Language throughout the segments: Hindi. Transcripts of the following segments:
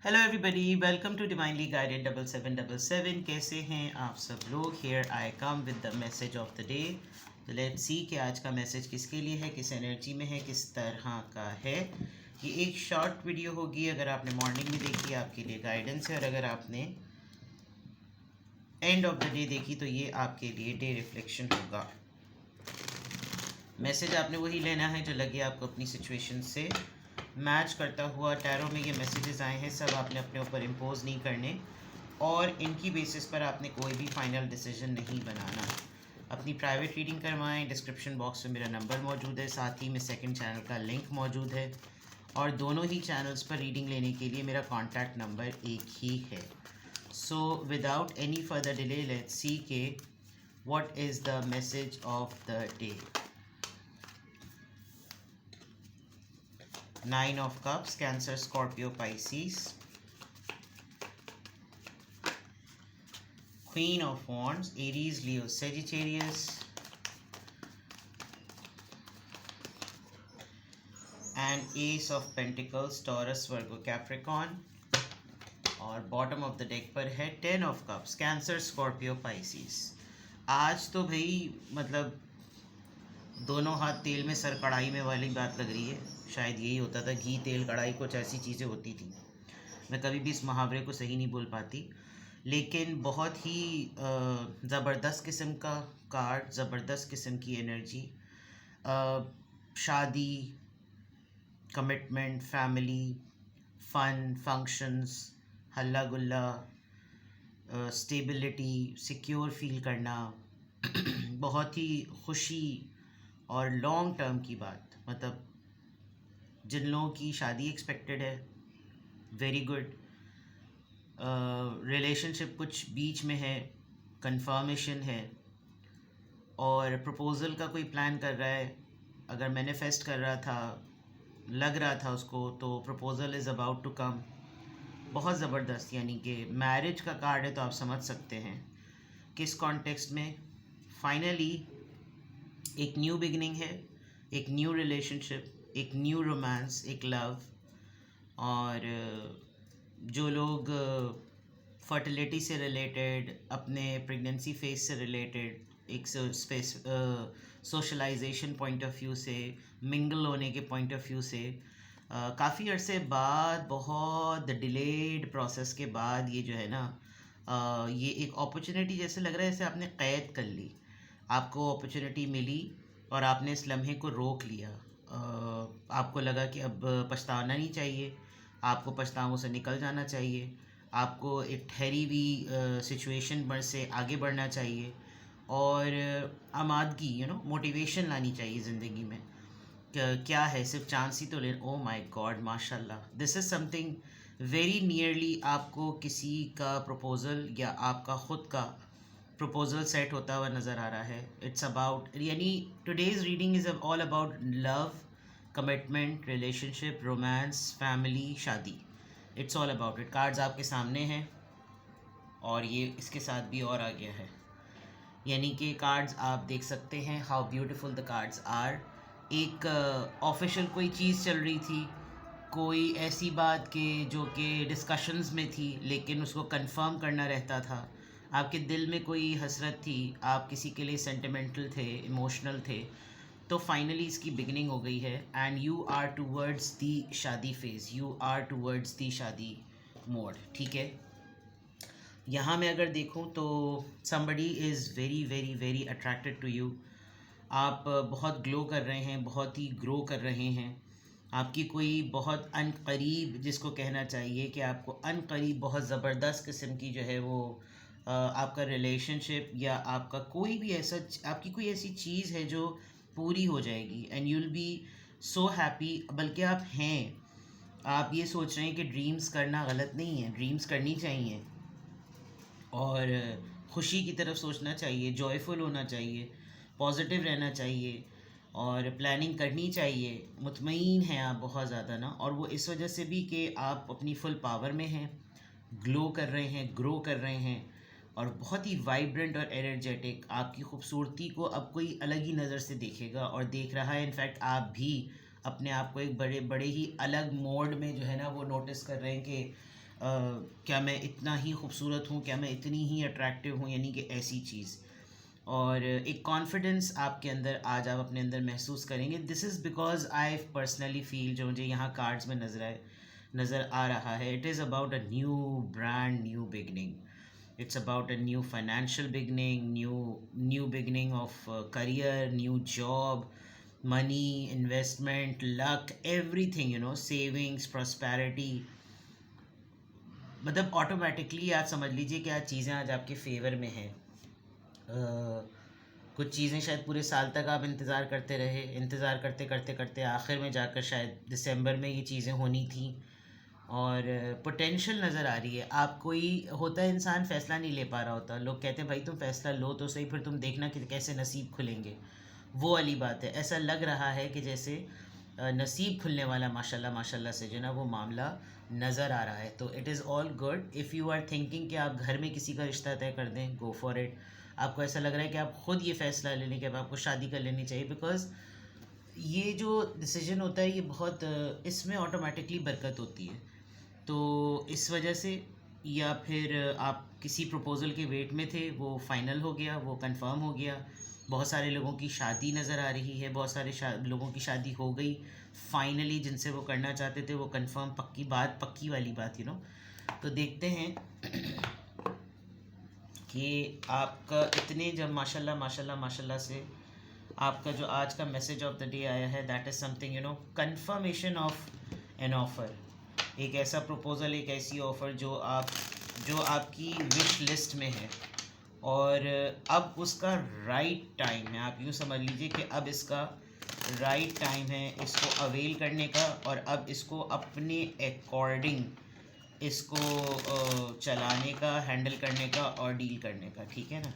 Hello everybody, welcome to divinely guided 7777। कैसे हैं आप सब लोग। Here I come with the message of the day. तो लेट्स सी कि आज का मैसेज किसके लिए है, किस एनर्जी में है, किस तरह का है। ये एक शॉर्ट वीडियो होगी। अगर आपने मॉर्निंग में देखी आपके लिए गाइडेंस है, और अगर आपने एंड ऑफ द डे देखी तो ये आपके लिए डे रिफ्लेक्शन होगा। मैसेज आपने वही लेना है जो लगे आपको अपनी सिचुएशन से मैच करता हुआ। टैरो में ये मैसेजेस आए हैं, सब आपने अपने ऊपर इम्पोज नहीं करने, और इनकी बेसिस पर आपने कोई भी फाइनल डिसीजन नहीं बनाना। अपनी प्राइवेट रीडिंग करवाएं। डिस्क्रिप्शन बॉक्स में मेरा नंबर मौजूद है, साथ ही में सेकंड चैनल का लिंक मौजूद है, और दोनों ही चैनल्स पर रीडिंग लेने के लिए मेरा कॉन्टैक्ट नंबर एक ही है। So without any further delay let's see के what is the message of the day. Nine of Cups, Cancer, Scorpio, Pisces. Queen of Wands, Aries, Leo, Sagittarius. And Ace of Pentacles, Taurus, Virgo, Capricorn. और बॉटम ऑफ द डेक पर है ten of cups, cancer, Scorpio, Pisces. आज तो भाई मतलब दोनों हाथ तेल में सर कढ़ाई में वाली बात लग रही है। शायद यही होता था, घी तेल कढ़ाई, कुछ ऐसी चीज़ें होती थी। मैं कभी भी इस मुहावरे को सही नहीं बोल पाती, लेकिन बहुत ही ज़बरदस्त किस्म का कार्ड, ज़बरदस्त किस्म की एनर्जी। शादी, कमिटमेंट, फैमिली, फन, फंक्शंस, हल्ला गुल्ला, स्टेबिलिटी, सिक्योर फील करना, बहुत ही खुशी और लॉन्ग टर्म की बात। मतलब जिन लोगों की शादी एक्सपेक्टेड है, वेरी गुड। रिलेशनशिप कुछ बीच में है, कंफर्मेशन है, और प्रपोज़ल का कोई प्लान कर रहा है। अगर मैनिफेस्ट कर रहा था, लग रहा था उसको, तो proposal is about to come. बहुत ज़बरदस्त, यानी कि मैरिज का कार्ड है, तो आप समझ सकते हैं किस कॉन्टेक्स्ट में। फाइनली एक न्यू बिगनिंग है, एक न्यू रिलेशनशिप, एक न्यू रोमांस, एक लव। और जो लोग फर्टिलिटी से रिलेटेड, अपने प्रेगनेंसी फेज से रिलेटेड, एक सोशलाइजेशन पॉइंट ऑफ व्यू से, मिंगल होने के पॉइंट ऑफ व्यू से, काफ़ी अरसे बाद, बहुत डिलेड प्रोसेस के बाद ये जो है ना, ये एक अपॉर्चुनिटी जैसे लग रहा है, जैसे आपने कैद कर ली। आपको अपॉर्चुनिटी मिली और आपने इस लम्हे को रोक लिया। आपको लगा कि अब पछताना नहीं चाहिए, आपको पछतावों से निकल जाना चाहिए, आपको एक ठहरी हुई सिचुएशन पर से आगे बढ़ना चाहिए, और आमादगी, मोटिवेशन लानी चाहिए ज़िंदगी में। क्या है, सिर्फ चांस ही तो ले। ओ माय गॉड, माशाल्लाह, this is something very nearly. आपको किसी का प्रपोज़ल या आपका ख़ुद का प्रपोज़ल सेट होता हुआ नज़र आ रहा है। इट्स अबाउट, यानी today's reading is all about love, commitment, relationship, romance, family, शादी। It's all about it. Cards आपके सामने हैं, और ये इसके साथ भी और आ गया है, यानी कि कार्ड्स आप देख सकते हैं how beautiful the cards are. एक ऑफिशियल कोई चीज़ चल रही थी, कोई ऐसी बात के जो कि डिस्कशंस में थी, लेकिन उसको कंफर्म करना रहता था। आपके दिल में कोई हसरत थी, आप किसी के लिए सेंटिमेंटल थे, इमोशनल थे, तो फाइनली इसकी बिगनिंग हो गई है। And you are towards the shaadi phase, you are towards the shaadi mode, ठीक है। यहाँ मैं अगर देखूँ तो somebody is very very very attracted to you. आप बहुत ग्लो कर रहे हैं, बहुत ही ग्रो कर रहे हैं। आपकी कोई बहुत अनकरीब, जिसको कहना चाहिए कि आपको अनकरीब बहुत ज़बरदस्त किस्म की जो है वो आपका रिलेशनशिप, या आपका कोई भी ऐसा, आपकी कोई ऐसी चीज़ है जो पूरी हो जाएगी, and you will be so happy. बल्कि आप हैं, आप ये सोच रहे हैं कि ड्रीम्स करना गलत नहीं है, ड्रीम्स करनी चाहिए, और खुशी की तरफ सोचना चाहिए, जॉयफुल होना चाहिए, पॉजिटिव रहना चाहिए, और प्लानिंग करनी चाहिए। मुतमईन हैं आप बहुत ज़्यादा ना, और वो इस वजह से भी कि आप अपनी फुल पावर में हैं, ग्लो कर रहे हैं, ग्रो कर रहे हैं, और बहुत ही वाइब्रेंट और एनर्जेटिक। आपकी खूबसूरती को अब कोई अलग ही नज़र से देखेगा, और देख रहा है। इनफैक्ट आप भी अपने आप को एक बड़े बड़े ही अलग मोड में जो है ना वो नोटिस कर रहे हैं कि क्या मैं इतना ही खूबसूरत हूँ, क्या मैं इतनी ही अट्रैक्टिव हूँ, यानी कि ऐसी चीज़। और एक कॉन्फिडेंस आपके अंदर आज आप अपने अंदर महसूस करेंगे। This is because I personally feel, जो मुझे यहाँ कार्ड्स में नज़र आ रहा है, it is about a new brand new beginning. It's about a new financial beginning, new beginning of career, new job, money, investment, luck, everything, savings, prosperity. मतलब ऑटोमेटिकली आप समझ लीजिए कि आज चीज़ें आज आपके फेवर में हैं। कुछ चीज़ें शायद पूरे साल तक आप इंतज़ार करते रहे, इंतज़ार करते करते करते आखिर में जाकर शायद दिसंबर में ये चीज़ें होनी थी, और पोटेंशियल नज़र आ रही है। आप कोई होता है इंसान फ़ैसला नहीं ले पा रहा होता, लोग कहते हैं भाई तुम फ़ैसला लो तो सही, फिर तुम देखना कि कैसे नसीब खुलेंगे। वो वाली बात है। ऐसा लग रहा है कि जैसे नसीब खुलने वाला माशाल्लाह माशाल्लाह से जो ना वो मामला नज़र आ रहा है। तो it is all good. If you are thinking कि आप घर में किसी का रिश्ता तय कर दें, गो फॉर इट। आपको ऐसा लग रहा है कि आप ख़ुद ये फ़ैसला ले लें कि अब आपको शादी कर लेनी चाहिए, बिकॉज़ ये जो डिसीजन होता है ये बहुत इसमें ऑटोमेटिकली बरकत होती है। तो इस वजह से, या फिर आप किसी प्रपोज़ल के वेट में थे, वो फाइनल हो गया, वो कंफर्म हो गया। बहुत सारे लोगों की शादी नज़र आ रही है, बहुत सारे लोगों की शादी हो गई फाइनली, जिनसे वो करना चाहते थे, वो कंफर्म पक्की बात, पक्की वाली बात, तो देखते हैं कि आपका इतने जब माशाल्लाह माशाल्लाह माशाल्लाह से आपका जो आज का मैसेज ऑफ द डे आया है, that is something confirmation of N offer. एक ऐसा प्रपोज़ल, एक ऐसी ऑफ़र जो आपकी विश लिस्ट में है, और अब उसका राइट टाइम है। आप यूँ समझ लीजिए कि अब इसका राइट टाइम है इसको अवेल करने का, और अब इसको अपने अकॉर्डिंग इसको चलाने का, हैंडल करने का और डील करने का। ठीक है ना?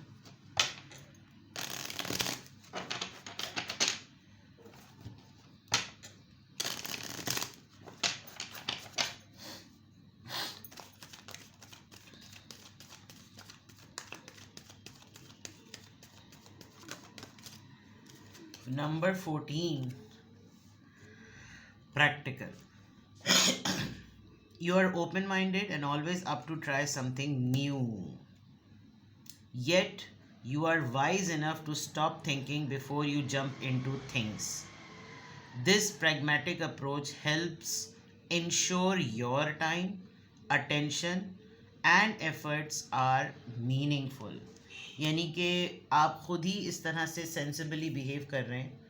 Number 14, practical. You are open-minded and always up to try something new. Yet, you are wise enough to stop thinking before you jump into things. This pragmatic approach helps ensure your time, attention, and efforts are meaningful. यानी कि आप ख़ुद ही इस तरह से सेंसिबली बिहेव कर रहे हैं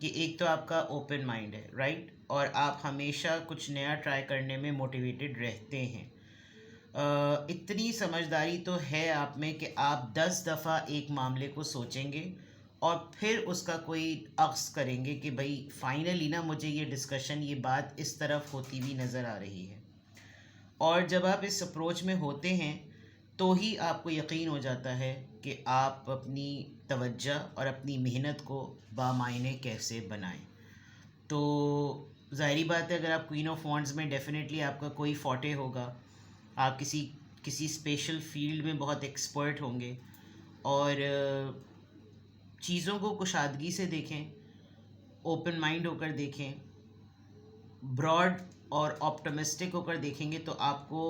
कि एक तो आपका ओपन माइंड है, राइट, और आप हमेशा कुछ नया ट्राई करने में मोटिवेटेड रहते हैं। इतनी समझदारी तो है आप में कि आप 10 दफ़ा एक मामले को सोचेंगे और फिर उसका कोई अक्स करेंगे कि भाई फाइनली ना मुझे ये डिस्कशन, ये बात इस तरफ होती हुई नज़र आ रही है। और जब आप इस अप्रोच में होते हैं तो ही आपको यकीन हो जाता है कि आप अपनी तवज्जो और अपनी मेहनत को बामायने कैसे बनाएं। तो ज़ाहिरी बात है, अगर आप क्वीन ऑफ वॉन्ड्स में डेफिनेटली आपका कोई फोटे होगा, आप किसी स्पेशल फील्ड में बहुत एक्सपर्ट होंगे, और चीज़ों को कुशादगी से देखें, ओपन माइंड होकर देखें, ब्रॉड और ऑप्टिमिस्टिक होकर देखेंगे, तो आपको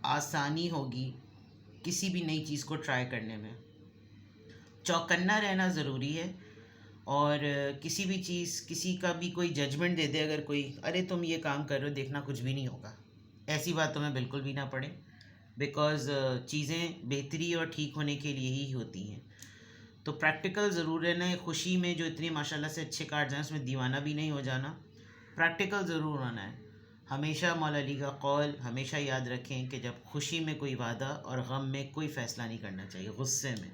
आसानी होगी किसी भी नई चीज़ को ट्राई करने में। चौकन्ना रहना ज़रूरी है, और किसी भी चीज़, किसी का भी कोई जजमेंट दे दे अगर कोई, अरे तुम ये काम कर रहे हो, देखना कुछ भी नहीं होगा, ऐसी बातों में बिल्कुल भी ना पड़े, बिकॉज़ चीज़ें बेहतरी और ठीक होने के लिए ही होती हैं। तो प्रैक्टिकल ज़रूर रहना है। खुशी में जो इतनी माशाल्लाह से अच्छे कार्ड जाएँ उसमें दीवाना भी नहीं हो जाना, प्रैक्टिकल ज़रूर होना है। हमेशा मौला अली का कौल हमेशा याद रखें कि जब खुशी में कोई वादा और गम में कोई फ़ैसला नहीं करना चाहिए, गुस्से में।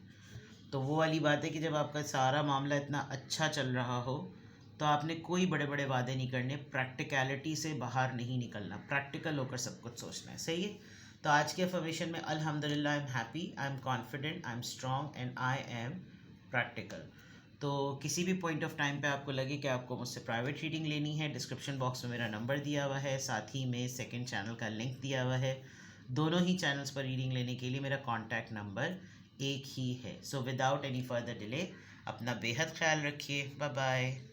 तो वो वाली बात है कि जब आपका सारा मामला इतना अच्छा चल रहा हो तो आपने कोई बड़े बड़े वादे नहीं करने, प्रैक्टिकलिटी से बाहर नहीं निकलना, प्रैक्टिकल होकर सब कुछ सोचना है। सही है? तो आज के अफर्मेशन में अल्हम्दुलिल्लाह, I am happy, I am confident, I am strong and I am practical. तो किसी भी पॉइंट ऑफ टाइम पे आपको लगे कि आपको मुझसे प्राइवेट रीडिंग लेनी है, डिस्क्रिप्शन बॉक्स में मेरा नंबर दिया हुआ है, साथ ही में सेकंड चैनल का लिंक दिया हुआ है। दोनों ही चैनल्स पर रीडिंग लेने के लिए मेरा कॉन्टैक्ट नंबर एक ही है। So without any further delay अपना बेहद ख्याल रखिए। Bye bye.